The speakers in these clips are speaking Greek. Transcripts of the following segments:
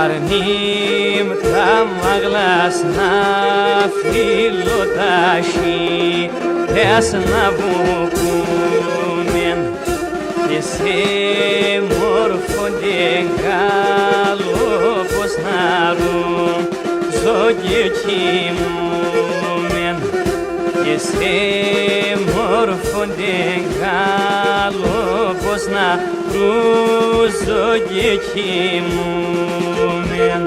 αρνήμ τα μαγλάς να φιλοτάχει δες να βουκούμεν και σε μόρφονται καλόπως να ρουν ζώγιο κοιμούμεν και σε μόρφονται καλόπως να ρουν ζώγιο κοιμούμεν.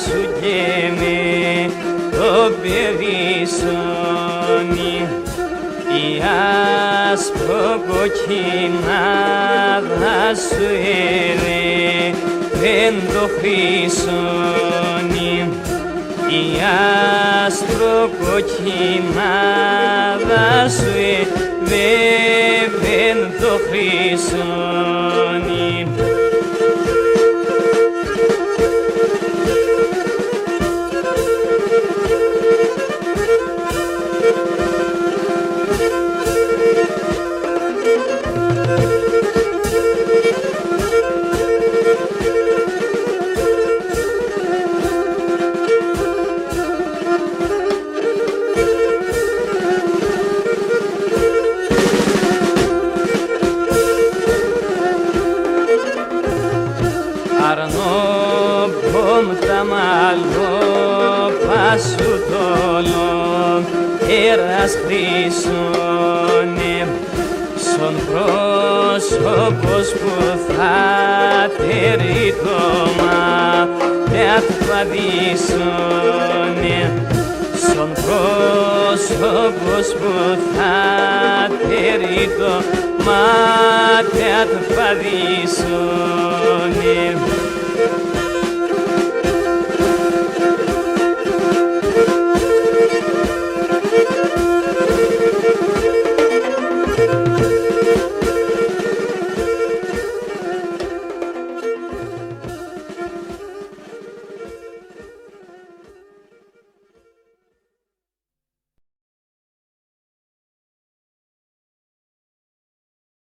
Σου και με το περισσόνι η άσπρο-κοκκινάδα σου δεν το χρυσόνι η άσπρο-κοκκινάδα σου δεν το χρυσόνι. Αρνόπον τα μαλλόπα σου τόλων έρας χρυσόνε σον πρόσωπος που θα τερεί το μάτια παδίσονε σον πρόσωπος που θα τερεί το μάτια παδίσονε.